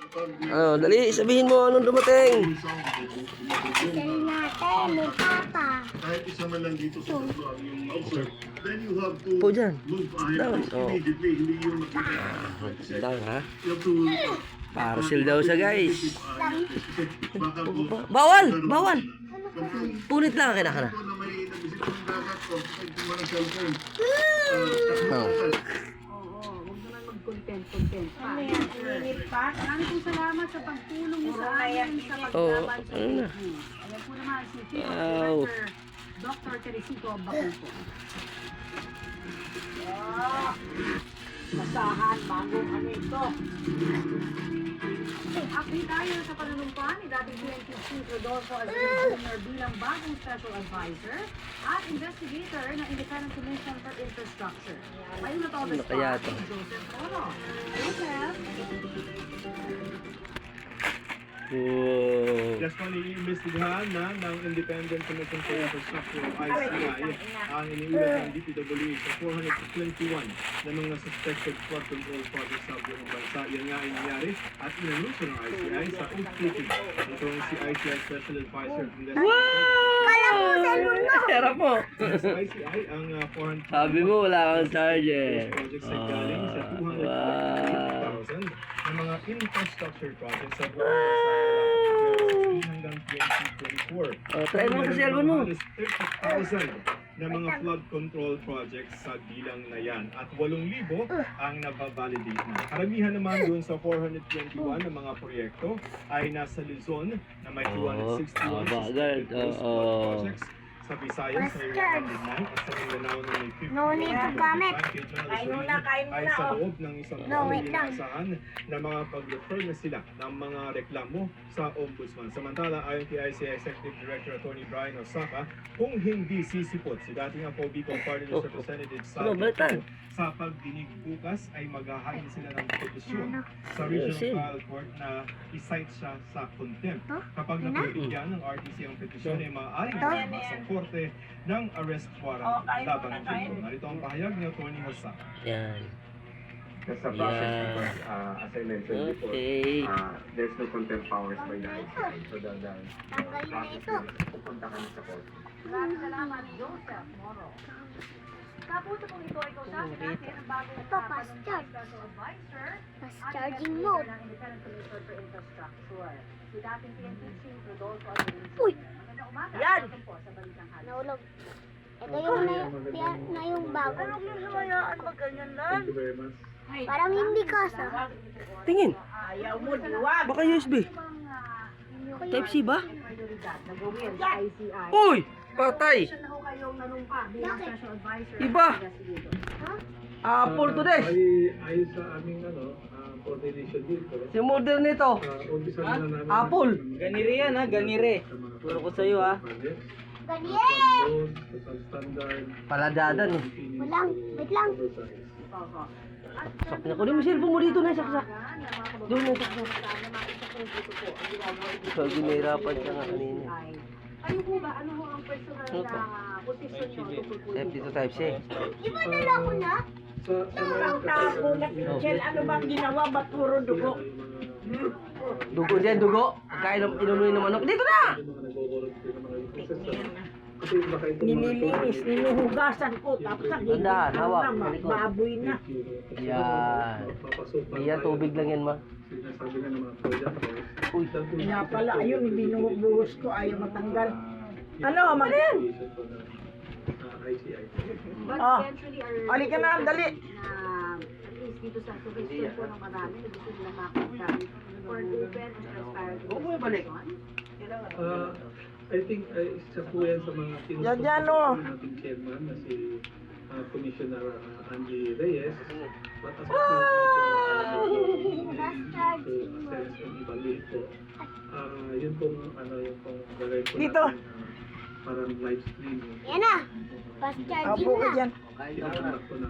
Ano, dali, sabihin mo anong dumating. Dali natin, may papa. Kahit isa man lang dito sa tatlo ang yung mauser, then you have to Po dyan. move ahead immediately. Hindi yung makita. Lang ha. You have to Parcel daw siya guys. baka po Bawal! Bawal! Punit lang ang kinakana. na may nag-isip ng dagat o pagkakita ng cellphone. Oh. Content. Init pa. Maraming pong salamat sa pagtulong niyo sa amin sa paglaban sa ano na? fake news. Ayan po naman si Chief of Wow. Director Dr. Teresito Baculco. Basahan, bagong ano ito. Update tayo sa panunumpan ni dating PNP Chief Rodolfo Aguilar Jr. bilang bagong special advisor at investigator ng Independent Commission for Infrastructure. May natobas Ano kaya pa to? si Joseph Oro. Joseph? Wow. Just po iimbestigahan na ng Independent Commission for Infrastructure o ICI ang iniulat ng DPWH sa 421 na mga suspected flood control projects sa buong bansa. Yan nga ay nangyari at inanunsyo ng ICI sa oath-taking nitong si ICI Special Advisor. Sarap mo. Sa ICI ang 400 Sabi mo wala kang charger. projects ay galing sa 250,000 na mga infrastructure projects sa buong bansa hanggang 2024. Try mo sa cellphone mo. 30,000 na mga flood control projects sa bilang na yan at 8,000 ang nababalidate na. Karamihan naman doon sa 421 na mga proyekto ay nasa Luzon na may 261 bagal. suspected flood projects. Sa Visayas may 109 at sa Mindanao na may 50. No need to comment. Kain muna, ay sa loob ng isang No, wait lang. inaasahan na mga pag-refer na sila ng mga reklamo sa Ombudsman. Samantala, ayon kay ICI Executive Director Attorney Brian Osaka, kung hindi sisipot si dating Apo Bicol Party List Representative Ano, balitan? sa pagdinig bukas ay maghahain sila ng petisyon sa Regional Trial Court na isight siya sa contempt. Kapag napagbigyan ng RTC ang petisyon ay maaaring lumabas ang korte ng arrest warrant laban dito. Narito ang pahayag ni Atty. Osaka. Yan. Sa process, Yeah. because as I mentioned before, Okay. there's no contempt powers by the ICC. So the process is pupunta kami sa court. Maraming salamat, Joseph Moro. Kapuso pong ito ay kausapin natin ang bagong Ito, fast charge. special advisor Fast at charging investigator mode. ng Independent Commission for Infrastructure. Si dating PNP Chief Rodolfo Aguilar. Uy! Magandang umaga. Yan! Welcome po sa Balitang Halo. Naulog. Ito yung na yung bago. Thank you very much. Parang hindi kasa. Tingin. Ayaw mo, diwag! Baka USB. Type-C ba? Prioridad na gawin sa ICI. Uy! Patay! Siya na ho kayong nanumpa bilang special advisor. Iba. at investigator. Apple today. Ayon sa aming coordination dito, Si model nito. umpisa na namin Apple. Ganire yan ha, ganire. Turo ko sa'yo ha. Ganyan! standard, Paladadan eh. Walang, wait lang. Saksak na ko. Di mo cellphone mo dito na saksak. Doon mo saksak. So, ginahirapan siya nga kanina. Ano po ba? Ano ho ang personal Ano pa? na posisyon niyo tungkol po FD to Type-C. Di ba nala ko na? ano bang ginawa? Ba't puro dugo? Dugo dyan, dugo. Pagkain inunuin ng manok. Dito na! Nililinis, ninuhugasan ko. Tapos ang Tandaan, hawak. Malikot. baboy na. Yan. Yan, tubig lang yan ma. sinasabi nga ng mga projectors. Uy. Kaya pala, ayun, binubuhos ko, ayaw matanggal. Ano, ICI. Ah, Halika na, dali. na at least dito sa suggestion po ng marami na gusto nila makita for an open and transparent Huwag mo ibalik. I think isa po yan sa mga Yan, oh. nating chairman na si Commissioner Angie Reyes. But as yun pong yun pong gagawin po Dito. natin, parang live stream. Yan na. Fast charging Abo ka na. dyan. Tinatanggap ko na